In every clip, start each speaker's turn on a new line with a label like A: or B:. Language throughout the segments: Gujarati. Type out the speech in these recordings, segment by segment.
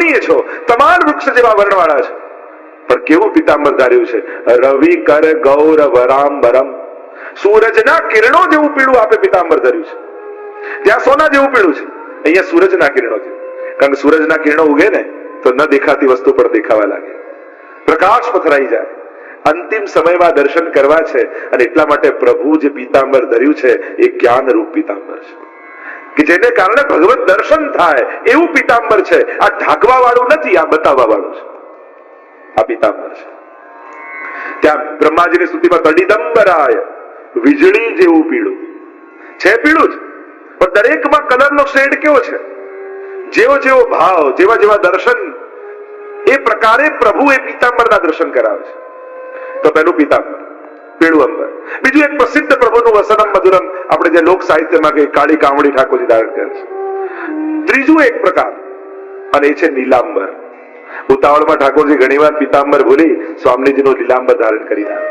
A: રમણીય છો, તમામ વૃક્ષ જેવા વર્ણવાળા છે, પણ કેવું પિતાંબર ધાર્યું છે? રવિ કર ગૌર વરાંબરમ, સૂરજના કિરણો જેવું પીળું આપે પિતાંબર ધર્યું છે. ત્યાં સોના જેવું પીળું છે, અહીંયા સૂરજના કિરણો છે. કારણ કે સૂરજના કિરણો ઉગે ને તો ન દેખાતી વસ્તુ પણ દેખાવા લાગે, પ્રકાશ પથરાઈ જાય. અંતિમ સમયમાં દર્શન કરવા છે અને એટલા માટે પ્રભુ જે પિતાંબર ધર્યું છે એ જ્ઞાન રૂપ પિતાંબર છે, કે જેને કારણે ભગવત દર્શન થાય એવું પિતાંબર છે. આ ઢાંકવા વાળું નથી, આ બતાવવા વાળું છે. આ પિતાંબર છે. ત્યાં બ્રહ્માજીની સ્તુતિમાં તડિદંબરાય, વીજળી જેવું પીળું છે, પીળું જ, પણ દરેકમાં કલરનો શેડ કેવો છે? જેવો જેવો ભાવ, જેવા જેવા દર્શન, એ પ્રકારે પ્રભુ એ પિતાંબરના દર્શન કરાવે છે. તો પહેલું પિતાંબર, પીળું અંબર. બીજું એક પ્રસિદ્ધ પ્રભુનું વસનમ મધુરમ, આપણે જે લોક સાહિત્યમાં કે કાળી કામળી ઠાકોરજી ધારણ કરે છે. ત્રીજું એક પ્રકાર, અને એ છે નીલાંબર. ઉતાવળમાં ઠાકોરજી ઘણીવાર પિતાંબર ભૂલી સ્વામીજીનું લીલાંબર ધારણ કરી નાખે.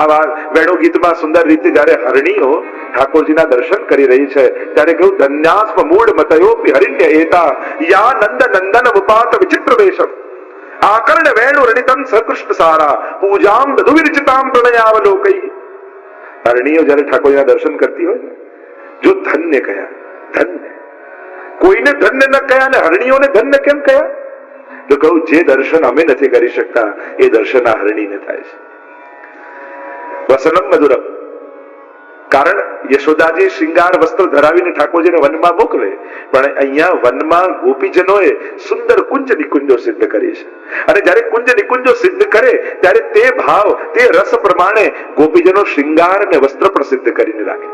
A: આ વેણુ ગીતમાં સુંદર રીતે જયારે હરણીઓ ઠાકોરજીના દર્શન કરી રહી છે ત્યારે કેવું, ધન્યાસ્મ મૂળ મતયોપી હરિણ્ય એતા યા નંદ નંદન ઉપાત વિચિત્ર વેશમ આકર્ણ વેણુ રણિતમ સકૃષ્ણ સારા પૂજામ દધુ વિરચિતામ પ્રણયાવલોકઈ. હરણીઓ જયારે ઠાકોરજીના દર્શન કરતી હોય ને, જો ધન્ય કયા, ધન્ય. કોઈને ધન્ય ન કયા ને હરણીઓને ધન્ય કેમ કયા? તો કહું, જે દર્શન અમે નથી કરી શકતા એ દર્શન આ હરણીને થાય છે. વસનમ મધુરમ, કારણ યશોદાજી શૃંગાર વસ્ત્ર ધરાવીને ઠાકોરજીને વનમાં મોકલે, પણ અહીંયા વનમાં ગોપીજનોએ સુંદર કુંજ નિકુંજો સિદ્ધ કરી છે. અને જયારે કુંજ નિકુંજો સિદ્ધ કરે ત્યારે તે ભાવ, તે રસ પ્રમાણે ગોપીજનો શૃંગાર અને વસ્ત્ર પણ સિદ્ધ કરીને રાખે.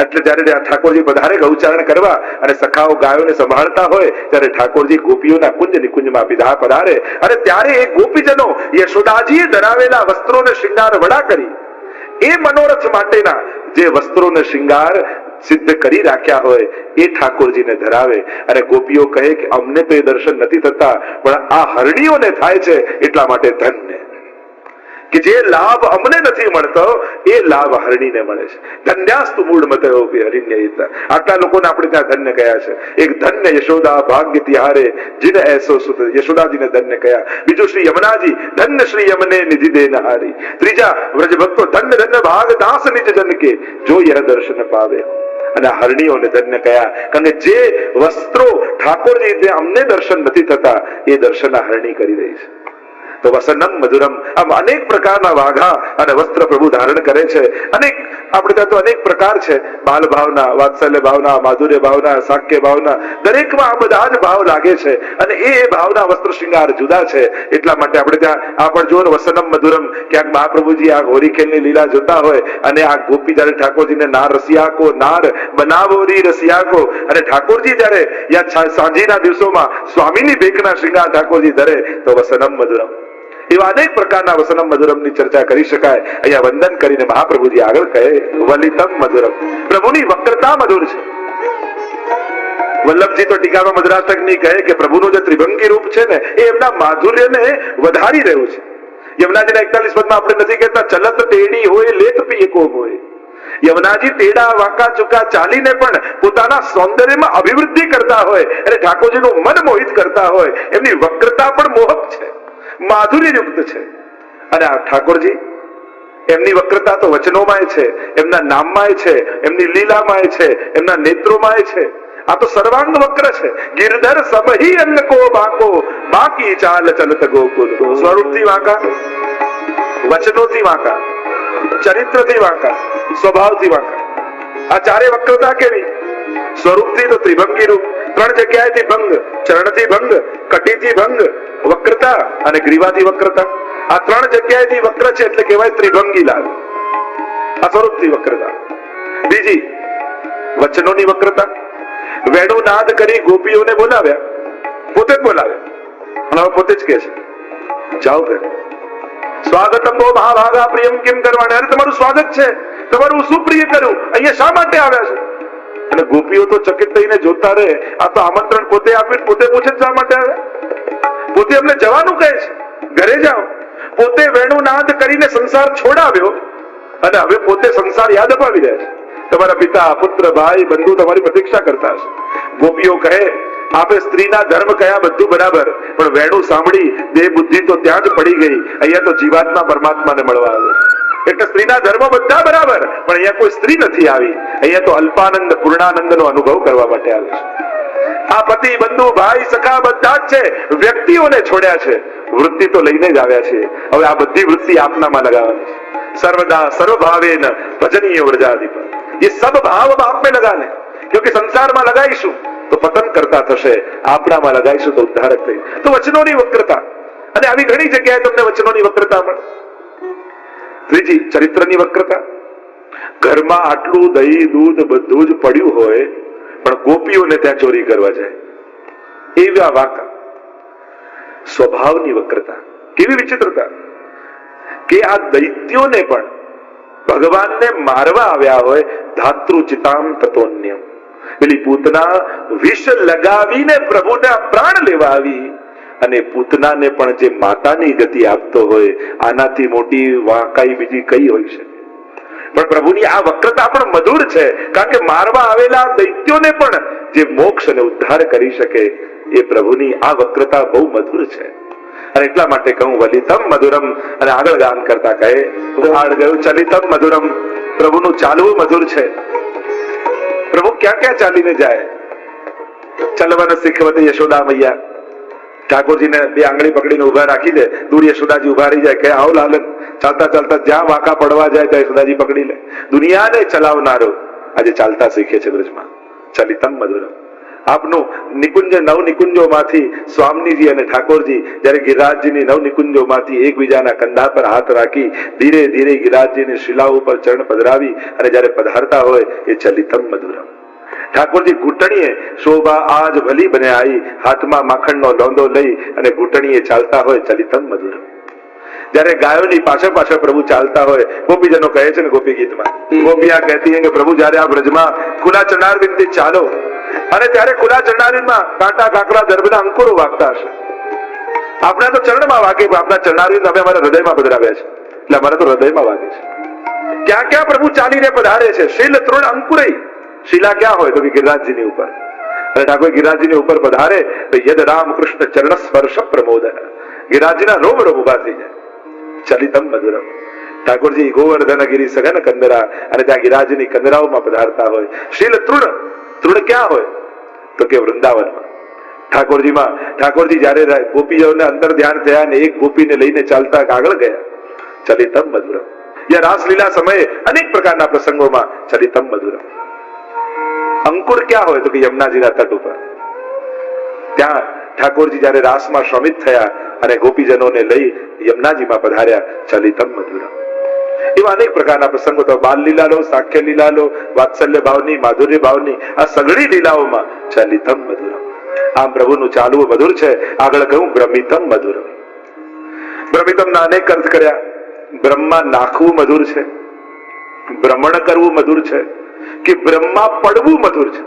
A: એટલે જયારે ઠાકોરજી પધારે ગૌચારણ કરવા અને સખાઓ ગાયોને સંભાળતા હોય ત્યારે ઠાકોરજી ગોપીઓના કુંજ નિકુંજમાં પધારે અને ત્યારે એ ગોપીજનો યશોદાજીએ ધરાવેલા વસ્ત્રોને શૃંગાર વડા કરી એ મનોરથ માટેના જે વસ્ત્રોને શૃંગાર સિદ્ધ કરી રાખ્યા હોય એ ઠાકોરજીને ધરાવે. અને ગોપીઓ કહે કે અમને તો એ દર્શન નથી થતા, પણ આ હરણીઓને થાય છે, એટલા માટે ધન્ય. કે જે લાભ અમને નથી મળતો એ લાભ હરણીને મળે છે. ધન્યાસ્તુ મૂળ મતયોપી હરિણ્ય એતા. આટલા લોકોને આપણે ત્યાં ધન્ય કયા છે. એક ધન્ય યશોદા ભાગ્ય તિહારે જીન એસો સુત, યશોદાજીને ધન્ય કયા. બીજું શ્રી યમુનાજી, ધન્ય શ્રી યમને નિધિ દેનહારી. ત્રીજા વ્રજ ભક્તો, ધન્ય ધન્ય ભાગ દાસ નિજ જન કે જો યહ દર્શન પાવે. અને હરણીઓને ધન્ય કયા, કારણ કે જે વસ્ત્રો ઠાકોરજી અમને દર્શન નથી થતા એ દર્શન હરણી કરી રહી છે. તો વસનમ મધુરમ, આમ અનેક પ્રકારના વાઘા અને વસ્ત્ર પ્રભુ ધારણ કરે છે. અનેક આપણે ત્યાં તો અનેક પ્રકાર છે, બાલ ભાવના, વાત્સલ્ય ભાવના, માધુર્ય ભાવના, સાક્ય ભાવના, દરેકમાં આ બધા જ ભાવ લાગે છે. અને એ ભાવના વસ્ત્ર શૃંગાર જુદા છે. એટલા માટે આપણે ત્યાં આ પણ જો વસનમ મધુરમ, ક્યાંક મહાપ્રભુજી આ હોરી ખેલની લીલા જોતા હોય અને આ ગોપી જયારે ઠાકોરજીને નાર રસિયાકો, નાર બનાવો રી રસિયાકો, અને ઠાકોરજી જયારે યા સાંજીના દિવસોમાં સ્વામીની ભેખના શૃંગાર ઠાકોરજી ધરે તો વસનમ મધુરમ. એવા અનેક પ્રકારના વસનમ મધુરમની ચર્ચા કરી શકાય. અહીંયા વંદન કરીને મહાપ્રભુજી આગળ કહે વલિતમ મધુરમ, પ્રભુની વક્રતા મધુર છે. વલ્લભજી તો ટીકામાં મધુરાષ્ટકની કહે કે પ્રભુનું જે ત્રિભંગી રૂપ છે ને એ એમના માધુર્યને વધારી રહ્યું છે. યમુનાજીના 41 પદમાં આપણે નથી કહેતા ચલત ટેડી હોય લેત પીએ કોમ હોય. યમુનાજી તેડા વાંકા ચૂકા ચાલીને પણ પોતાના સૌંદર્યમાં અભિવૃદ્ધિ કરતા હોય અને ઠાકોરજીનું મન મોહિત કરતા હોય. એમની વક્રતા પણ મોહક છે, માધુર્ય યુક્ત છે. અને આ ઠાકોરજી, એમની વક્રતા તો વચનોમાં છે, એમના નામમાં છે, એમની લીલામાં છે, એમના નેત્રોમાં છે. આ તો સર્વાંગ વક્ર છે. ગિરધર સમહી અન્ન કો બાકો, બાકી ચાલ ચલત ગોકુલ. સ્વરૂપથી વાંકા, વચનોથી વાંકા, ચરિત્રથી વાંકા, સ્વભાવથી વાંકા. આ ચારે વક્રતા કેવી? સ્વરૂપથી તો ત્રિભંગી રૂપ, 3 જગ્યાએથી ભંગ, ચરણથી ભંગ, કટીથી ભંગ, વક્રતા અને ગ્રીવાથી વક્રતા. આ 3 જગ્યાએથી વક્ર છે એટલે કહેવાય ત્રિભંગી લાલ. આ સ્વરૂપથી વક્રતા. બીજી વચનોની વક્રતા. વેણુ નાદ કરી ગોપીઓને બોલાવ્યા, પોતે જ બોલાવ્યા અને હવે પોતે જ કહે છે જાઓ ઘરે. સ્વાગતમ બહુ મહાભાગા પ્રિયમ કેમ કરવાને? અરે તમારું સ્વાગત છે, તમારું શું પ્રિય કર્યું, અહીંયા શા માટે આવ્યા છે? અને ગોપીઓ તો ચકિત થઈને જોતા રહે. આ તો આમંત્રણ પોતે આપીને પોતે પૂછે શા માટે આવ્યા. પોતે એમને જવાનું કહે છે, ઘરે જાઓ. પોતે વેણુનાદ કરીને સંસાર છોડાવ્યો અને હવે પોતે સંસાર યાદ અપાવી રહ્યા છે. તમારા પિતા, પુત્ર, ભાઈ, બંધુ તમારી પ્રતીક્ષા કરતા હશે. ગોપીઓ કહે આપે સ્ત્રીના ધર્મ કયા બધું બરાબર, પણ વેણું સાંભળી દેહ બુદ્ધિ તો ત્યાં જ પડી ગઈ. અહીંયા તો જીવાત્મા પરમાત્માને મળવા આવે. એટલે સ્ત્રીના ધર્મો બધા બરાબર, પણ અહીંયા કોઈ સ્ત્રી નથી આવી. અહીંયા તો અલ્પાનંદ પૂર્ણાનંદનો અનુભવ કરવા માટે આવે છે. આ પતિ બંધુ ભાઈ સખા બધા જ છે, વ્યક્તિઓને છોડ્યા છે, વૃત્તિ તો લઈને જ આવ્યા છે. હવે આ બધી વૃત્તિ આપનામાં લગાવવાની છે. સર્વદા સર્વભાવેન ભજનીય વ્રજાધિપ. ये सब भाव आप में लगाने, क्योंकि संसाરમાં લગાઈશું તો પતન કરતા થશે, આપણામાં લગાઈશું તો ઉદ્ધારક થઈ. તો વચનોની વક્રતા, અને આવી ઘણી જગ્યાએ તમને વચનોની વક્રતા મળે. ત્રીજી ચરિત્રની વક્રતા. ઘરમાં આટલું દહીં દૂધ બધું જ પડ્યું હોય, પણ ગોપીઓને ત્યાં ચોરી કરવા જાય, એવા વાંકા. સ્વભાવની વક્રતા. કેવી વિચિત્રતા કે આ દૈત્યોને પણ ભગવાનને મારવા આવ્યા હોય, ધાતૃચિતામ તતોન્યમ. પેલી પૂતના વિષ લગાવીને પ્રભુના પ્રાણ લેવા આવી, અને પૂતનાને પણ જે માતાની ગતિ આપતો હોય, આનાથી મોટી વાંકાઈ બીજી કઈ હોઈ શકે? પણ પ્રભુની આ વક્રતા પણ મધુર છે, કારણ કે મારવા આવેલા દૈત્યોને પણ જે મોક્ષ અને ઉદ્ધાર કરી શકે, એ પ્રભુની આ વક્રતા બહુ મધુર છે. અને એટલા માટે કહું વલિતમ મધુરમ. અને આગળ ગાન કરતા કહે ગયું ચલિતમ મધુરમ. પ્રભુનું ચાલવું મધુર છે. પ્રભુ ક્યાં ક્યાં ચાલીને જાય? ચલવાનું શીખવતી યશોદા મૈયા. ઠાકોરજીને બે આંગળી પકડીને ઉભા રાખી દે, દૂર યશોદાજી ઉભા રહી જાય, કે આવો લાલન. ચાલતા ચાલતા જ્યાં વાંકા પડવા જાય ત્યાં યશોદાજી પકડી લે. દુનિયાને ચલાવનારો આજે ચાલતા શીખે છે બ્રજમાં. ચલિતમ મધુરમ. આપનું નિકુંજ નવ નિકુંજો માંથી સ્વામીજી અને ઠાકોરજી જયારે ગિરિરાજજીની નવ નિકુંજો માંથી એકબીજાના કંધા પર હાથ રાખી ધીરે ધીરે ગિરિરાજજીની શિલા ઉપર ચરણ પધરાવી અને જયારે પધારતા હોય, એ ચલિતમ મધુરમ. ઠાકોરજી ઘૂંટણીએ શોભા આજ ભલી બને આવી, હાથમાં માખણનો લોંદો લઈ અને ઘૂંટણીએ ચાલતા હોય, ચલિતમ મધુરમ. જયારે ગાયોની પાછળ પાછળ પ્રભુ ચાલતા હોય, ગોપીજનો કહે છે ને ગોપી ગીતમાં, ગોપિયા કહેતી હૈ કે પ્રભુ જયારે આ બ્રજમાં ખુલ્લા ચરણારવિંદથી ચાલો, અને ત્યારે ખુલ્લા ચરણારવિંદમાં કાંટા કાંકરા દર્ભના અંકુરો વાગતા હશે. આપણા તો ચરણમાં વાગે, આપણા ચરણારવિંદ અમે અમારા હૃદયમાં પધરાવ્યા છે, એટલે અમારા તો હૃદયમાં વાગે છે. ક્યાં ક્યાં પ્રભુ ચાલીને પધારે છે? શીલ તૃણ અંકુરઈ. શિલા ક્યાં હોય? તો કે ગિરિરાજજીની ઉપર. અને ઠાકોર ગિરિરાજજીની ઉપર પધારે તો યદ રામકૃષ્ણ ચરણ સ્પર્શ પ્રમોદ. ગિરિરાજજીના રોમ રોમ ઉભા થઈ જાય. ચલિતમ મધુરમ. ઠાકોરજી ગોવર્ધનગીરી સઘન કંદરા, અને ત્યાં ગિરિરાજની કંદરાઓમાં પધારતા હોય. શીલ તૃણ. તૃણ ક્યાં હોય? તો કે વૃંદાવનમાં. ઠાકોરજી જયારે ગોપીઓને અંતર ધ્યાન થયા ને એક ગોપીને લઈને ચાલતા આગળ ગયા, ચલિતમ મધુરમ. યા રાસલીલા સમયે અનેક પ્રકારના પ્રસંગોમાં ચલિતમ મધુરમ. અંકુર ક્યાં હોય? તો કે યમુનાજીના તટ ઉપર. ત્યાં ઠાકોરજી જયારે રાસમાં શ્રમિત થયા અને ગોપીજનોને લઈ યમુનાજીમાં પધાર્યા, ચલિતમ મધુરમ. એવા અનેક પ્રકારના પ્રસંગો તો બાલ લીલા લો, સાખ્ય લીલા લો, વાત્સલ્ય ભાવની, માધુર્ય ભાવની, આ સઘળી લીલાઓમાં ચલિતમ મધુરમ. આમ પ્રભુનું ચાલવું મધુર છે. આગળ કહ્યું બ્રહ્મિતમ મધુરમ. બ્રહ્મિતમના અનેક અર્થ કર્યા. બ્રહ્મા નાખવું મધુર છે, ભ્રમણ કરવું મધુર છે, કે બ્રહ્મા પડવું મધુર છે.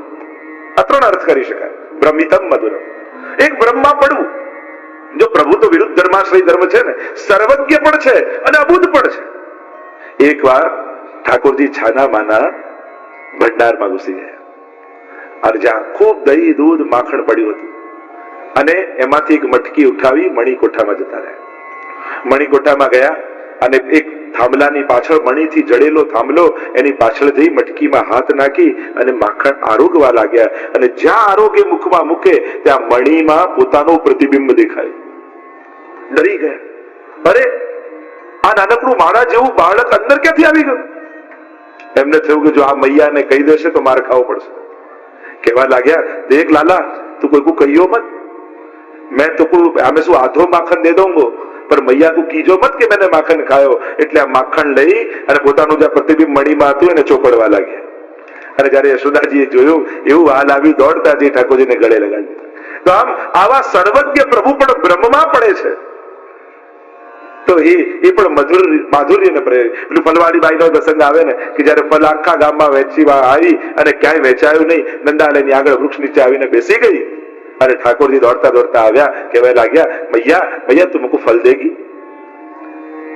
A: આ ત્રણ અર્થ કરી શકાય. બ્રહ્મિતમ મધુરમ. એક બ્રહ્મા પડવું. જો પ્રભુ તો વિરુદ્ધ ધર્માશ્રય ધર્મ છે ને, સર્વજ્ઞ પણ છે અને અબુદ્ધ પણ છે. એક વાર ઠાકોરજી છાના માના ભંડારમાં ઘુસી ગયા, અને જ્યાં ખૂબ દહીં દૂધ માખણ પડ્યું હતું, અને એમાંથી એક મટકી ઉઠાવી મણિકોઠામાં જતા રહ્યા. મણિકોઠામાં ગયા અને એક થાંભલાની પાછળ મણીથી જડેલો થાંભલો, એની પાછળ જઈ મટકીમાં હાથ નાખી અને માખણ આરોગવા લાગ્યા. અને જ્યાં આરોગે મુખમાં મૂકે ત્યાં મણીમાં પોતાનું પ્રતિબિંબ દેખાય. ડરી ગયા. અરે આ નાનકડું માળા જેવું બાળક અંદર ક્યાંથી આવી ગયું? એમને થયું કે જો આ મૈયાને કહી દેશે તો માર ખાવો પડશે. કહેવા લાગ્યા, દેખ લાલા, તું કોઈ કો કહીયો મત, मैं तो हमें શું આધો માખણ દે દઉંગો, पर मैया को कीजो मत कि मैंने माखन खायो. એટલે આ માખણ લઈ અને પોતાનું જે પ્રતિબિંબ મણીમાં હતું એને ચોપડવા લાગ્યા. અને જયારે યશોદાજીએ જોયું, એવું હાલ આવ્યું, દોડતા જઈ ઠાકોરજીને ગળે લગાડી. તો આમ આવા સર્વજ્ઞ પ્રભુ પણ બ્રહ્મમાં પડે છે. તો એ પણ માધુર્યને પેલું ફલવાડી બાઈનો પ્રસંગ આવે ને, કે જયારે ફલ આખા ગામમાં વેચી આવી અને ક્યાંય વેચાયું નહીં, નંદાલયની આગળ વૃક્ષ નીચે આવીને બેસી ગઈ. અને ઠાકોરજી દોડતા દોડતા આવ્યા, કહેવા લાગ્યા, मैया मैया तुमको फल देगी?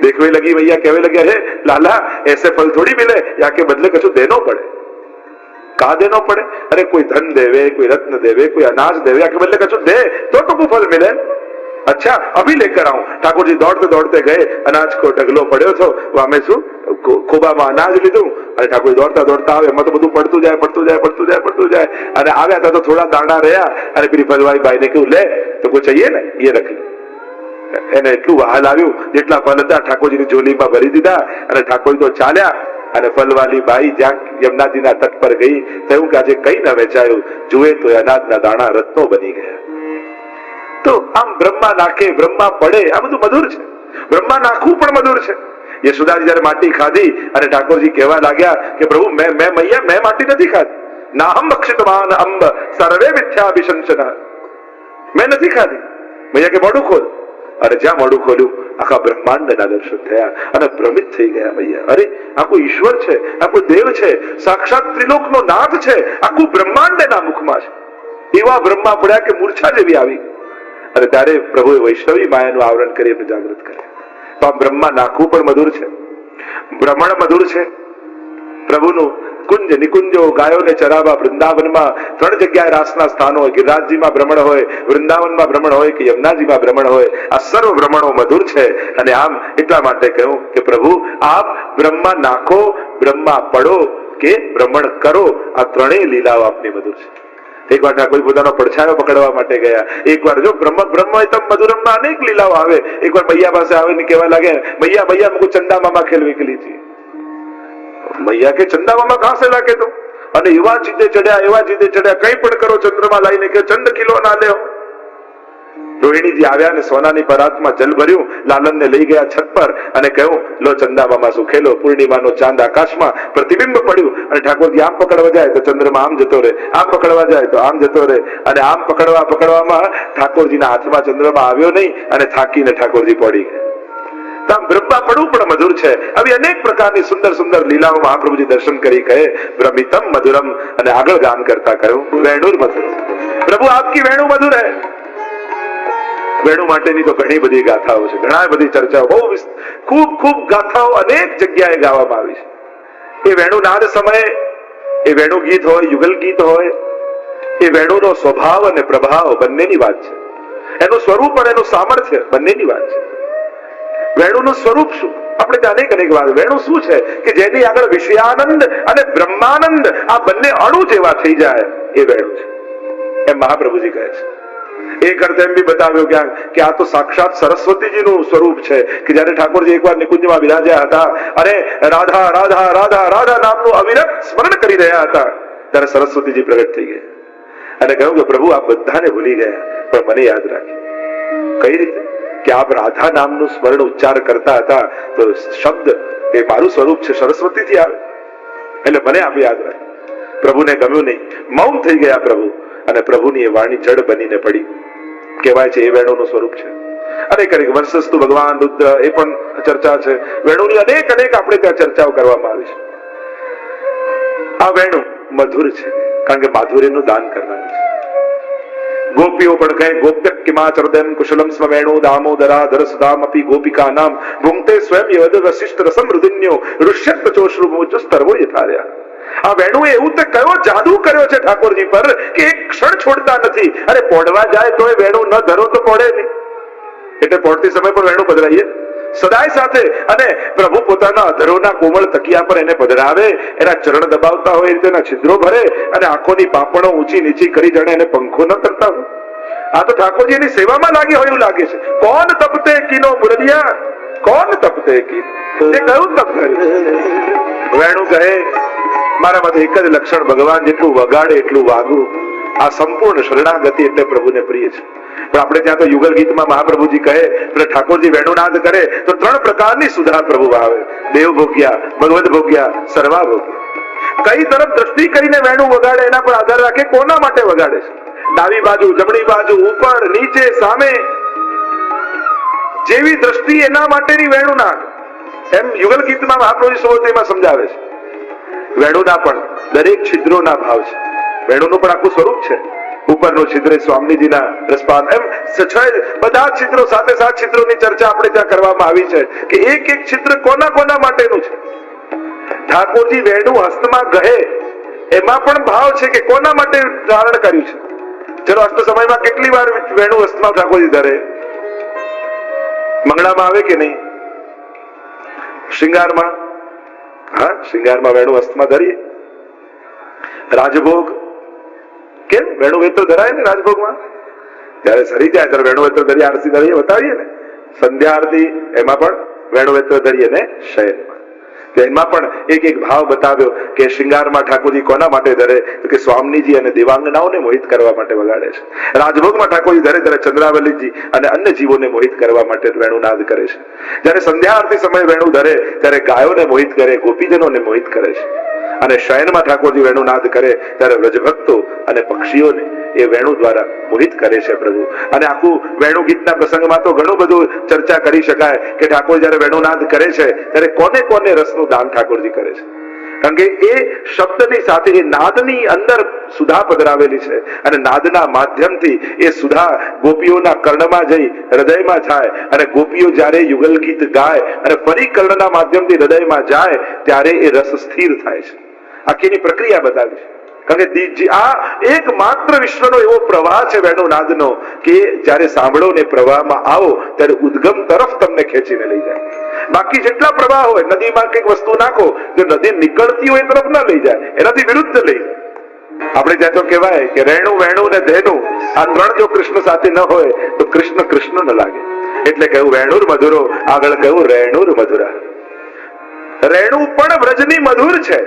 A: देखने लगी मैया, कहने लगे, अरे लाला ऐसे फल थोड़ी मिले, या के बदले कछु देनो पड़े. કા દેનો પડે? અરે કોઈ ધન દેવે, કોઈ રત્ન દેવે, કોઈ અનાજ દેવે, આके बदले कछु दे तो तुमको फल मिले। अच्छा अभी लेकर आऊं। ठाकुर जी दौड़ते दौड़ते गए, अनाज को ढगलो पड़્યો છો, વામે શું ખોબામાં અનાજ લીધું અને ઠાકોર દોડતા દોડતા આવે, એમાં તો બધું પડતું જાય અને આવ્યા હતા તો થોડા દાણા રહ્યા અને પેલી ફલવાઈ બાઈને કેવું લે તો કોઈ चाहिए ને એ રખ લે। એને એટલું વહાલ આવ્યું, જેટલા ફલ હતા ઠાકોરજીની ઝોલીમાં ભરી દીધા અને ઠાકોર તો ચાલ્યા અને ફલવાલી બાઈ જ્યાં યમુનાજીના તટ પર ગઈ, થયું કે આજે કઈ ન વેચાયું, જુએ તો અનાજના દાણા રત્નો બની ગયા। તો આમ બ્રહ્મા નાખે બ્રહ્મા પડે, આ બધું મધુર છે। બ્રહ્મા નાખવું પણ મધુર છે। યશોદાજી જયારે માટી ખાધી અને ઠાકોરજી કહેવા લાગ્યા કે પ્રભુ મેં મૈયા મેં માટી નથી ખાધી, નાહમ ભક્ષિતમાન અંબ સર્વે મિથ્યાભિશંસન, મેં નથી ખાધી। મૈયા કે મોઢું ખોલ, અને જ્યાં મોઢું ખોલ્યું આખા બ્રહ્માંડના દર્શન થયા અને ભ્રમિત થઈ ગયા। મૈયા અરે આ કોઈ ઈશ્વર છે, આ કોઈ દેવ છે, સાક્ષાત ત્રિલોકનો નાથ છે, આખું બ્રહ્માંડ એના મુખમાં છે। એવા બ્રહ્મા પડ્યા કે મૂર્છા જેવી આવી અને ત્યારે પ્રભુએ વૈષ્ણવી માયાનું આવરણ કરી એમને જાગૃત કર્યા। તો આ બ્રહ્મા નાખવું પણ મધુર છે, ભ્રમણ મધુર છે। પ્રભુનું કુંજ નિકુંજો ગાયોને ચરાવવા વૃંદાવનમાં 3 જગ્યાએ રાસના સ્થાનો હોય, ગિરિરાજજીમાં ભ્રમણ હોય, વૃંદાવનમાં ભ્રમણ હોય કે યમુનાજીમાં ભ્રમણ હોય, આ સર્વ ભ્રમણો મધુર છે। અને આમ એટલા માટે કહ્યું કે પ્રભુ આપ બ્રહ્મા નાખો, બ્રહ્મા પડો કે ભ્રમણ કરો, આ ત્રણેય લીલાઓ આપની મધુર છે। એક વાર ઠાકોર પોતાનો પડછાયો પકડવા માટે ગયા, એક વાર જો બ્રહ્મ મધુરમમાં અનેક લીલાઓ આવે। એક વાર મૈયા પાસે આવીને કહેવા લાગે, મૈયા મૈયા મુझको चंदा मामा खेलवे के लिए चाहिए। મૈયા કે ચંદા મામા કહાં સે લાકે તું? અને એવા જીદે ચડ્યા કઈ પણ કરો, ચંદ્રમાં લાવીને કે ચંદ કિલો ના લે। રોહિણીજી આવ્યા અને સોનાની પરાતમાં જલ ભર્યું, લાલનને લઈ ગયા છત પર અને કહ્યું લો ચંદા મામા સુખેલો। પૂર્ણિમાનો ચાંદ આકાશમાં પ્રતિબિંબ પડ્યું અને ઠાકોરજી આમ પકડવા જાય તો ચંદ્રમાં આમ જતો રહે, આમ પકડવા જાય તો આમ જતો રહે, અને આમ પકડવામાં ઠાકોરજીના હાથમાં ચંદ્રમાં આવ્યો નહીં અને થાકીને ઠાકોરજી પડી ગયા। બ્રહ્મા પડવું પણ મધુર છે। આવી અનેક પ્રકારની સુંદર સુંદર લીલાઓ મહાપ્રભુજી દર્શન કરી કહે ભ્રમિતમ મધુરમ, અને આગળ ગાન કરતા કહ્યું વેણુર મધુરમ। પ્રભુ આપકી વેણુ મધુર હૈ। વેણુ માટેની તો ઘણી બધી ગાથાઓ છે, ઘણા બધી ચર્ચાઓ, બહુ ખૂબ ગાથાઓ અનેક જગ્યાએ ગાવામાં આવી છે। એ વેણુનાદ સમયે એ વેણુ ગીત હોય, યુગલ ગીત હોય, એ વેણુનો સ્વભાવ અને પ્રભાવ બંનેની વાત છે, એનું સ્વરૂપ અને એનું સામર્થ્ય બંનેની વાત છે। વેણુનું સ્વરૂપ શું? આપણે ત્યાં અનેક વાત, વેણુ શું છે કે જેની આગળ વિષયાનંદ અને બ્રહ્માનંદ આ બંને અણુ જેવા થઈ જાય, એ વેણુ છે, એમ મહાપ્રભુજી કહે છે। એક અર્થ એમ બી બતાવ્યો કે આ તો સાક્ષાત સરસ્વતીજીનું સ્વરૂપ છે કે જયારે ઠાકોરજી એકવાર નિકુંજમાં બિરાજ્યા હતા અને રાધા રાધા રાધા રાધા નામનું અવિરત સ્મરણ કરી રહ્યા હતા, ત્યારે સરસ્વતીજી પ્રગટ થઈ ગયા અને કહ્યું કે પ્રભુ આપ બધાને ભૂલી ગયા પણ મને યાદ રાખ્યું। કઈ રીતે? કે આપ રાધા નામનું સ્મરણ ઉચ્ચાર કરતા હતા તો શબ્દ એ મારું સ્વરૂપ છે, સરસ્વતીથી આવે, એટલે મને આપ યાદ રાખ્યું। પ્રભુને ગમ્યું નહીં, મૌન થઈ ગયા પ્રભુ, અને પ્રભુની એ વાણી જડ બનીને પડી। કહેવાય છે એ વેણુનું સ્વરૂપ છે। અનેક વર્ષસ્તુ ભગવાન રુદ્ર, એ પણ ચર્ચા છે। વેણુની અનેક આપણે ત્યાં ચર્ચાઓ કરવામાં આવી છે। આ વેણુ મધુર છે કારણ કે માધુર્યનું દાન કરનારું છે। ગોપીઓ પણ કહે ગોપ્ય કિમાચરદન કુશલમ સ્મ વેણુ દામોદરા ધરસદામ અપી ગોપિકા નામ ભૂંગતે સ્વયં યદ વશિષ્ઠ રસમ રુદિન્યો ઋષ્યત ચોશ્રુમોચસ્તર્વો યથાર્યા। આ વેણુએ એવું તે કયો જાદુ કર્યો છે ઠાકોરજી પર કે એક ક્ષણ છોડતા નથી। અરે પોડવા જાય તો એ વેણુ ન ધરો તો પોડે નહીં, એટલે પોડતી સમય પણ વેણુ પધરાઈએ સદાય સાથે। અને પ્રભુ પોતાના અધરોના કોમળ તકિયા પર એને પધરાવે, એના ચરણ દબાવતા હોય એ રીતે એના છિદ્રો ભરે અને આંખોની પાપણો ઊંચી નીચી કરી જાણે એને પંખો ન કરતા હોય। આ તો ઠાકોરજી એની સેવામાં લાગે હોય એવું લાગે છે। કોણ તપતે કીનો મુરલિયા, કોણ તપતે કી, એ કયું તપ કર્યું? વેણુ કહે મારામાંથી એક જ લક્ષણ, ભગવાન જેટલું વગાડે એટલું વાગવું। આ સંપૂર્ણ શરણાગતિ એટલે પ્રભુને પ્રિય છે। પણ આપણે ત્યાં તો યુગલ ગીતમાં મહાપ્રભુજી કહે ઠાકોરજી વેણુનાદ કરે તો 3 પ્રકારની સુધા પ્રભુ આવે, દેવ ભોગ્યા, ભગવદ ભોગ્યા, સર્વા ભોગ્યા। કઈ તરફ દ્રષ્ટિ કરીને વેણુ વગાડે એના પર આધાર રાખે કોના માટે વગાડે છે। ડાબી બાજુ, જમણી બાજુ, ઉપર, નીચે, સામે, જેવી દ્રષ્ટિ એના માટેની વેણુનાદ, એમ યુગલ ગીતમાં મહાપ્રભુજી સૌમાં સમજાવે છે। વેણુના પણ દરેક છિદ્રોના ભાવ છે, વેણુનું પણ આખું સ્વરૂપ છે। ઉપરનું છિદ્ર સ્વામીજીના રસપાન, એમ બધા છિદ્રો સાથે 7 છિદ્રોની ચર્ચા આપણે ત્યાં કરવામાં આવી છે કે એક એક છિદ્ર કોના કોના માટેનું છે। ઠાકોરજી વેણુ હસ્તમાં ગહે એમાં પણ ભાવ છે કે કોના માટે ધારણ કર્યું છે. ચલો અષ્ટ સમયમાં કેટલી વાર વેણુ હસ્તમાં ઠાકોરજી ધરે? મંગળામાં આવે કે નહીં? શૃંગારમાં? હા, શૃંગારમાં વેણુ હસ્તમાં ધરીએ. રાજભોગ કેમ વેણુ વેત્ર ધરાય ને? રાજભોગમાં જયારે સરી જાય ત્યારે વેણુ વેત્ર ધરી આરતી ધરીએ, બતાવીએ ને. સંધ્યા આરતી એમાં પણ વેણુ વેત્ર ધરીએ ને. શયનમાં એમાં પણ એક એક ભાવ બતાવ્યો કે શૃંગારમાં ઠાકોરજી કોના માટે ધરે? તો કે સ્વામીજી અને દેવાંગનાઓને મોહિત કરવા માટે વગાડે છે. રાજભોગમાં ઠાકોરજી ધરે ત્યારે ચંદ્રાવલીજી અને અન્ય જીવોને મોહિત કરવા માટે વેણુનાદ કરે છે. જયારે સંધ્યા આરતી સમયે વેણુ ધરે ત્યારે ગાયોને મોહિત કરે, ગોપીજનોને મોહિત કરે છે. અને શયનમાં ઠાકોરજી વેણુનાદ કરે ત્યારે વ્રજભક્તો અને પક્ષીઓને એ વેણુ દ્વારા મોહિત કરે છે પ્રભુ. અને આખું વેણુ ગીતના પ્રસંગમાં તો ઘણું બધું ચર્ચા કરી શકાય કે ઠાકોર જયારે વેણુનાદ કરે છે ત્યારે કોને કોને રસનું દાન ઠાકોરજી કરે છે. કારણ કે એ શબ્દની સાથે એ નાદની અંદર સુધા પધરાવેલી છે અને નાદના માધ્યમથી એ સુધા ગોપીઓના કર્ણમાં જઈ હૃદયમાં જાય અને ગોપીઓ જ્યારે યુગલ ગીત ગાય અને ફરી કર્ણના માધ્યમથી હૃદયમાં જાય ત્યારે એ રસ સ્થિર થાય છે. આખીની પ્રક્રિયા બતાવી છે. કારણ કે આ એક માત્ર વિશ્વનો એવો પ્રવાહ છે વેણુનાદનો કે જ્યારે સાંભળો ને પ્રવાહમાં આવો ત્યારે ઉદ્ગમ તરફ તમને ખેંચીને લઈ જાય. બાકી જેટલા પ્રવાહ હોય, નદીમાં કંઈક વસ્તુ નાખો જો નદી નીકળતી હોય તરફ ના લઈ જાય, એનાથી વિરુદ્ધ લઈ જાય. આપણે ત્યાં તો કહેવાય કે રેણુ વેણુ ને ધેનુ આ ત્રણ જો કૃષ્ણ સાથે ન હોય તો કૃષ્ણ કૃષ્ણ ન લાગે. એટલે કહ્યું વેણુર મધુરો, આગળ કહ્યું રેણુર મધુરા. રેણુ પણ વ્રજની મધુર છે.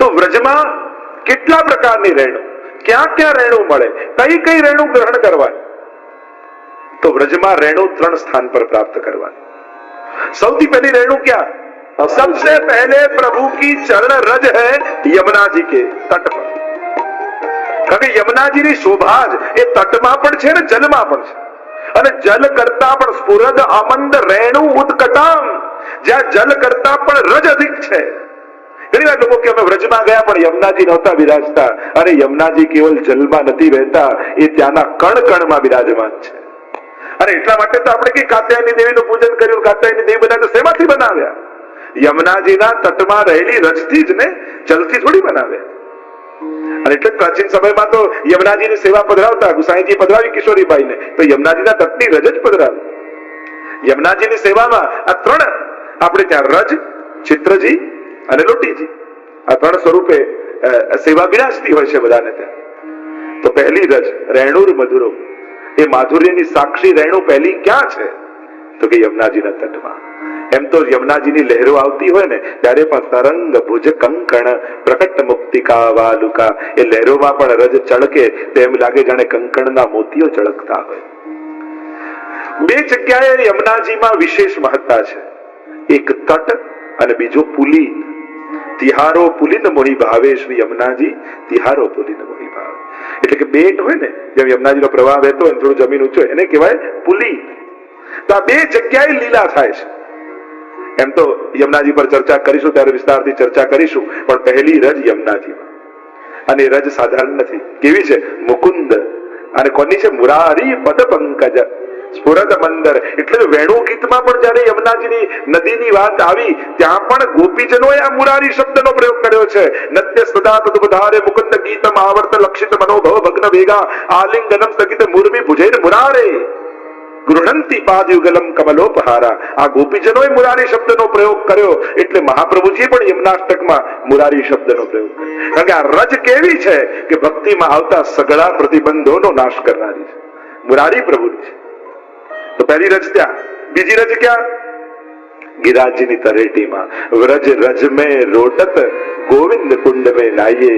A: તો વ્રજમાં કેટલા પ્રકારની રેણુ, ક્યાં ક્યાં રેણુ મળે, કઈ કઈ રેણુ ગ્રહણ કરવાની? તો વ્રજમાં રેણુ ત્રણ સ્થાન પર પ્રાપ્ત કરવાની. સૌથી પહેલી રેणु क्या? सबसे पहले प्रभु की चरण रज है यमुना जी के तट पर. કારણ કે યમુનાજીની શોભા જ એ તટમાં પણ છે ને જલમાં પણ છે. અને જલ કરતા પણ સ્ફુરદ આમંદ રેણુ ઉત્કટામ, જ્યાં જલ કરતા પણ રજ અધિક છે. ઘણી વાર લોકો કે અમે વ્રજમાં ગયા પણ યમુનાજી નહોતા બિરાજતા. અને યમુનાજી કેવલ જલમાં નથી વહેતા, એ ત્યાંના કણ કણમાં બિરાજમાન છે. અને એટલા માટે તો આપણે કે કાત્યાયની દેવીનું પૂજન કર્યું. કાત્યાયની દેવી બનાવ્યા તો શેમાંથી બનાવ્યા? યમુનાજીના તટમાં રહેલી રજથી જ ને, જલથી થોડી બનાવ્યા. અને એટલે પ્રાચીન સમયમાં તો યમુનાજીની સેવા પધરાવતા. ગુસાઈજી પધરાવી કિશોરીબાઈને તો યમુનાજીના તટની રજ જ પધરાવી. યમુનાજીની સેવામાં આ ત્રણ આપણે ત્યાં રજ, ચિત્રજી અને લોટીજી, આ ત્રણ સ્વરૂપે સેવા બિરાજતી હોય છે બધાને ત્યાં. તો પહેલી રજ રેણુર મધુરો, એ માધુર્યની સાક્ષી રેણુ પહેલી ક્યાં છે? તો કે યમુનાજીના તટમાં. એમ તો યમુનાજીની લહેરો આવતી હોય ને ત્યારે પણ તરંગ ભુજ કંકણ પ્રકટ મુક્તિકા વાલુકા, એ લહેરોમાં પણ રજ ચળકે તેમ લાગે જાણે કંકણના મોતીઓ ચળકતા હોય. બે જગ્યાએ યમુનાજીમાં વિશેષ મહત્તા છે. એક તટ અને બીજો પુલી. તિહારો પુલિન મોહી ભાવે, શ્રી યમુનાજી તિહારો પુલિન મોહી ભાવે. એટલે કે બેટ હોય ને, જેમ યમુનાજીનો પ્રવાહ વહેતો હોય થોડું જમીન ઊંચો, એને કહેવાય પુલી. તો આ બે જગ્યાએ લીલા થાય છે. એમ તો યમુનાજી પર ચર્ચા કરીશું ત્યારે વિસ્તારથી ચર્ચા કરીશું, પણ પહેલી રજ યમુનાજીમાં. અને રજ સાધારણ નથી. કેવી છે? મુકુંદ. અને કોની છે? મુરારી પદ પંકજ સ્ફુરદ મંદર. એટલે વેણુ ગીતમાં પણ જયારે યમુનાજીની નદીની વાત આવી ત્યાં પણ ગોપીજનોએ આ મુરારી શબ્દનો પ્રયોગ કર્યો છે. નત્ય સદા તદુપધારે મુકુંદ ગીતમ આવર્ત લક્ષિત મનોભવ ભગ્ન વેગા આલિંગનમ સ્થગિત મુરમી ભુજૈર મુરારે ગૃહંતી પાદયુગલમ કમલોપહારા. આ ગોપીજનોએ મુરારી શબ્દનો પ્રયોગ કર્યો. એટલે મહાપ્રભુજીએ પણ યમુનાષ્ટકમાં મુરારી શબ્દનો પ્રયોગ કર્યો. કારણ કે આ રજ કેવી છે કે ભક્તિમાં આવતા સગળા પ્રતિબંધોનો નાશ કરનારી છે. મુરારી પ્રભુની છે. તો પહેલી રજ ત્યાં. બીજી રજ ક્યાં? ગિરાજીની તરેટીમાં. વ્રજ રજ મેં રોટત ગોવિંદ કુંડ મેં નાઈએ.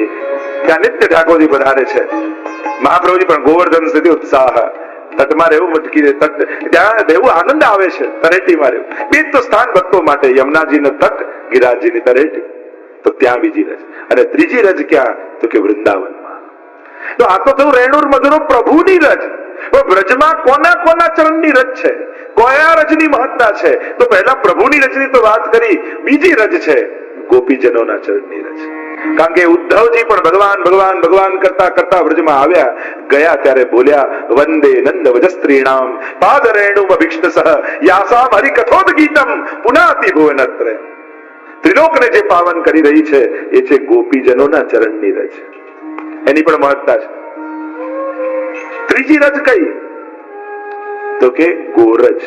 A: ત્યાં નિત્ય ઠાકોરજી પધારે છે. મહાપ્રભુજી પણ ગોવર્ધન સ્થિતિ ઉત્સાહ, તટમાં રહેવું મટકી દે, તટ ત્યાં રહેવું આનંદ આવે છે. તરેટીમાં રહેવું બે તો સ્થાન ભક્તો માટે, યમુનાજીનો તટ, ગિરાજીની તરેટી. તો ત્યાં બીજી રજ. અને ત્રીજી રજ ક્યાં? તો કે વૃંદાવનમાં. તો આ તો થયું રેણુર મધુરો પ્રભુની રજ. વ્રજમાં કોના કોના ચરણની રજ છે? કયા રજની મહત્તા છે? તો પહેલા પ્રભુની રજની તો વાત કરી. બીજી રજ છે ગોપીજનોના ચરણની રજ. કારણ કે ઉદ્ધવજી પણ ભગવાન ભગવાન ભગવાન કરતા કરતા વ્રજમાં આવ્યા. ગયા ત્યારે બોલ્યા વંદે નંદ વજસ્ત્રીણામ પાદ રેણુમ અભિષ્ટ સહ યાસામ હરિકથોદ ગીતમ પુનાતિ ભુવનત્ર. ત્રિલોકને જે પાવન કરી રહી છે એ છે ગોપીજનોના ચરણની રજ. એની પણ મહત્તા છે. ત્રીજી રજ કઈ? તો કે ગોરજ,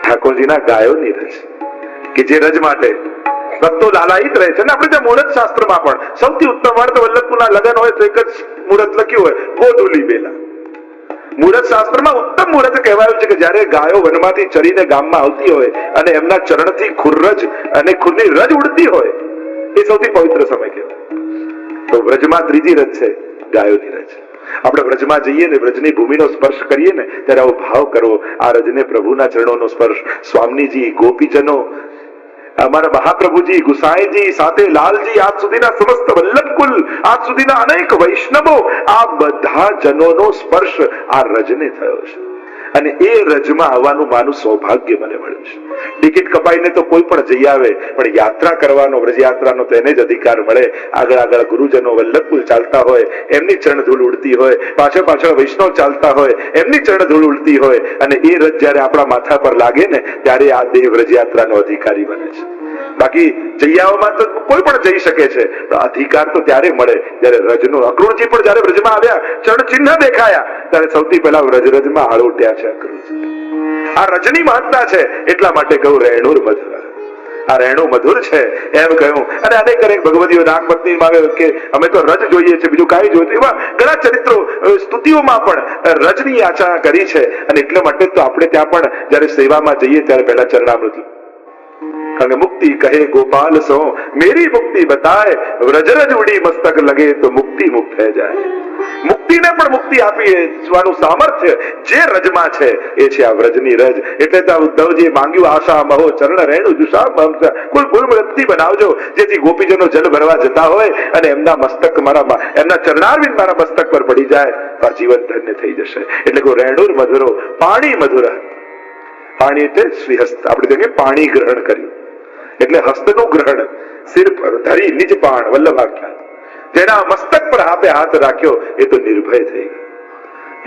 A: ઠાકોરજીના ગાયોની રજ, કે જે રજ માટે ભક્તો લાલાયિત રહે છે. અને આપણે ત્યાં મુહૂર્ત શાસ્ત્રમાં પણ સૌથી ઉત્તમ વાર તો વલ્લભપુરના લગ્ન હોય તો એક જ મુહૂર્ત લખ્યું હોય, ગોધુલી બેલા. મુહૂર્ત શાસ્ત્રમાં ઉત્તમ મુહૂર્ત કહેવાયું છે કે જ્યારે ગાયો વનમાંથી ચરીને ગામમાં આવતી હોય અને એમના ચરણથી ખુરરજ અને ખુરની રજ ઉડતી હોય, એ સૌથી પવિત્ર સમય કહેવાય. તો વ્રજમાં ત્રીજી રજ છે ગાયોની રજ. આપણે વ્રજમાં જઈએ ને, વ્રજની ભૂમિનો સ્પર્શ કરીએ ને, ત્યારે આવો ભાવ કરવો, આ રજને પ્રભુના ચરણોનો સ્પર્શ. સ્વામીજી, ગોપીજનો, અમારા મહાપ્રભુજી, ગુસાઈજી, સાથે લાલજી, આજ સુધીના સમસ્ત વલ્લભકુલ, આજ સુધીના અનેક વૈષ્ણવો, આ બધા જનોનો સ્પર્શ આ રજને થયો છે. અને એ રજમાં આવવાનું માનું સૌભાગ્ય મને મળ્યું છે. ટિકિટ કપાઈને તો કોઈ પણ જઈ આવે, પણ યાત્રા કરવાનો, વ્રજ યાત્રાનો તો એને જ અધિકાર મળે. આગળ આગળ ગુરુજનો વલ્લભકુલ ચાલતા હોય, એમની ચરણ ધૂળ ઉડતી હોય, પાછળ પાછળ વૈષ્ણવ ચાલતા હોય, એમની ચરણ ધૂળ ઉડતી હોય, અને એ રજ જયારે આપણા માથા પર લાગે ને, ત્યારે આ દેહ વ્રજ યાત્રાનો અધિકારી બને છે. બાકી જૈયાઓમાં તો કોઈ પણ જઈ શકે છે, પણ અધિકાર તો ત્યારે મળે જ્યારે રજનો. અક્રૂરજી પણ જયારે વ્રજમાં આવ્યા, ચરણ ચિહ્ન દેખાયા, ત્યારે સૌથી પહેલા વ્રજમાં હાળ ઉઠ્યા છે અક્રૂરજી. આ રજની મહત્તા છે, એટલા માટે કહું રેણુર મધુર. આ રેણુ મધુર છે એમ કહ્યું. અને અનેક અનેક ભગવતીઓ નાગપત્ની માં કે અમે તો રજ જોઈએ છે, બીજું કાંઈ જોયું. એવા ઘણા ચરિત્રો સ્તુતિઓમાં પણ રજની આચરણા કરી છે. અને એટલા માટે તો આપણે ત્યાં પણ જયારે સેવામાં જઈએ ત્યારે પહેલા ચરણામૃત, કારણ કે મુક્તિ કહે ગોપાલ સો મેરી મુક્તિ બતાય, વ્રજરજ ઉડી મસ્તક લગે તો મુક્તિ મુક્ત થઈ જાય. મુક્તિને પણ મુક્તિ આપીવાનું સામર્થ્ય જે રજમાં છે એ છે આ વ્રજની રજ. એટલે તો ઉદ્ધવજીએ માંગ્યું, આશા મહો ચરણ રેણુ જુષા કુલ કુલ વ્યક્તિ બનાવજો, જેથી ગોપીજનો જલ ભરવા જતા હોય અને એમના મસ્તક મારા, એમના ચરણારવિંદ મારા મસ્તક પર પડી જાય તો જીવન ધન્ય થઈ જશે. એટલે કે રેણુર મધુરો, પાણી મધુર. પાણી એટલે શ્રીહસ્ત. આપણે કહીએ પાણી ગ્રહણ કર્યું એટલે હસ્તનું ગ્રહણ, સિર પર ધરી નિજ પાણ વલ્લભાખ્યા, જેના મસ્તક પર આપે હાથ રાખ્યો એ તો નિર્ભય થઈ ગયો.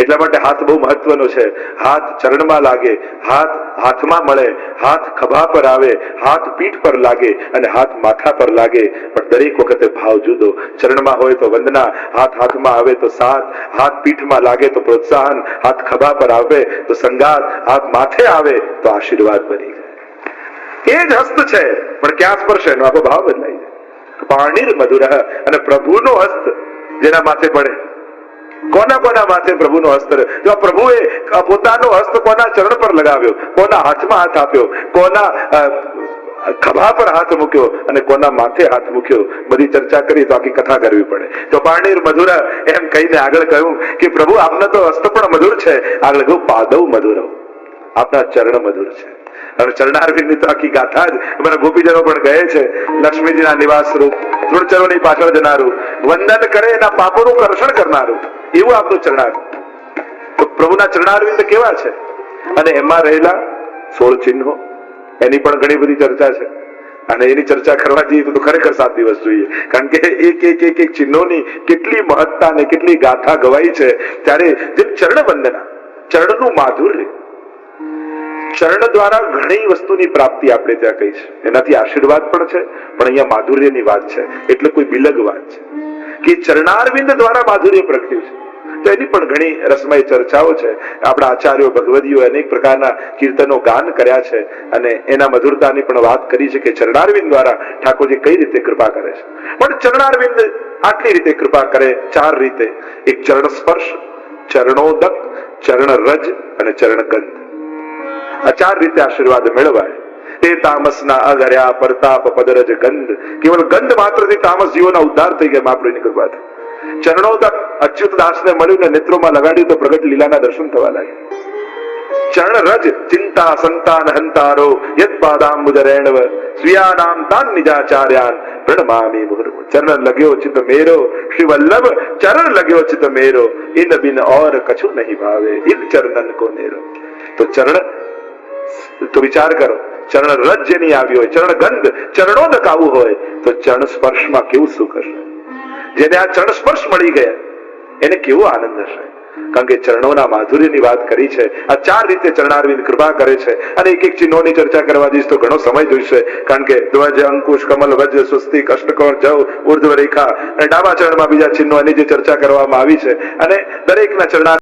A: એટલા માટે હાથ બહુ મહત્વનો છે. હાથ ચરણમાં લાગે, હાથ હાથમાં મળે, હાથ ખભા પર આવે, હાથ પીઠ પર લાગે અને હાથ માથા પર લાગે, પણ દરેક વખતે ભાવ જુદો. ચરણમાં હોય તો વંદના, હાથ હાથમાં આવે તો સાથ, હાથ પીઠમાં લાગે તો પ્રોત્સાહન, હાથ ખભા પર આવે તો સંગાત, હાથ માથે આવે તો આશીર્વાદ બની જાય. એ જ હસ્ત છે, પણ ક્યાં સ્પર્શે એનો આખો ભાવ બદલાઈ જાય. પાણીર મધુર. અને પ્રભુનો હસ્ત જેના માથે પડે, કોના કોના માથે પ્રભુનો હસ્ત રહ્યો? જો પ્રભુએ પોતાનો હસ્ત કોના ચરણ પર લગાવ્યો, કોના હાથમાં હાથ આપ્યો, કોના ખભા પર હાથ મૂક્યો અને કોના માથે હાથ મૂક્યો, બધી ચર્ચા કરી તો આખી કથા કરવી પડે. તો પાણીર મધુર એમ કહીને આગળ કહ્યું કે પ્રભુ આપના તો હસ્ત પણ મધુર છે, આગળ કહ્યું પાદવ મધુર, આપના ચરણ મધુર છે. અને ચરણારવિંદની તો આખી ગાથા જ અમારા ગોપીજનો પણ કહે છે. લક્ષ્મીજીના નિવાસ રૂપ, તૃણચરોની પાછળ જનારું, વંદન કરે એના પાપોનું કર્ષણ કરનારું, એવું આપણું ચરણારવિંદ. તો પ્રભુના ચરણારવિંદ કેવા છે? અને એમાં રહેલા 16 ચિહ્નો, એની પણ ઘણી બધી ચર્ચા છે. અને એની ચર્ચા કરવા જઈએ તો ખરેખર 7 દિવસ જોઈએ, કારણ કે એક ચિહ્નોની કેટલી મહત્તા ને કેટલી ગાથા ગવાઈ છે. ત્યારે જે ચરણ વંદના, ચરણનું માધુર્ય, ચરણ દ્વારા ઘણી વસ્તુની પ્રાપ્તિ આપણે ત્યાં કહી છે. એનાથી આશીર્વાદ પણ છે, પણ અહીંયા માધુર્યની વાત છે, એટલે કોઈ બિલગ વાત છે કે ચરણારવિંદ દ્વારા માધુર્ય પ્રગટ્યું છે. તો એની પણ ઘણી રસમય ચર્ચાઓ છે. આપણા આચાર્યો ભગવદીઓ અનેક પ્રકારના કીર્તનો ગાન કર્યા છે અને એના મધુરતાની પણ વાત કરી છે કે ચરણારવિંદ દ્વારા ઠાકોરજી કઈ રીતે કૃપા કરે છે. પણ ચરણારવિંદ આટલી રીતે કૃપા કરે, 4 રીતે. એક ચરણ સ્પર્શ, ચરણોદક, ચરણ રજ અને ચરણ ગંધ. આ 4 રીતે આશીર્વાદ મેળવાય. તે તામસના અઘર્યા પરતાપ પદરજ ગંધ. કેવલ ગંધ માત્રથી તામસ જીવોના ઉદ્ધાર થઈ ગયા મહાપ્રભુની કૃપાથી. ચરણોદક અચ્યુત દાસને મળ્યું ને નેત્રોમાં લગાડ્યું તો પ્રગટ લીલાના દર્શન થવા લાગ્યા. ચરણ રજ ચિંતા સંતાન હંતારો યદ પાદાંબુજરેણવ સ્વીયાનામ તાન નિજાચાર્યાન પ્રણમામિ મુહુર્મુહુ. ચરણ લગ્યો ચિત મેરો શ્રી વલ્લભ, ચરણ લગ્યો ચિત મેરો ઇન બિન और કછુ નહીં ભાવે ઇન ચરણન કો નેરો. તો ચરણ તો વિચાર કરો, ચરણ રજ જેની આવી હોય, ચરણ ગંધ, ચરણોદક આવું હોય તો ચરણ સ્પર્શમાં કેવું સુખ હશે. જેને આ ચરણ સ્પર્શ મળી ગયા એને કેવો આનંદ હશે. કારણ કે ચરણોના માધુર્યની વાત કરી છે. આ 4 રીતે ચરણારવિંદ કૃપા કરે છે અને એક એક ચિહ્નોની ચર્ચા કરવા જઈશ તો ઘણો સમય જોઈશે, કારણ કે ધ્વજ, અંકુશ, કમલ, વજ્ર, સ્વસ્તિક, અષ્ટકોણ, જવ, ઉર્ધ્વ રેખા અને ડાબા ચરણમાં બીજા ચિહ્નો એની જે ચર્ચા કરવામાં આવી છે અને દરેકના ચરણા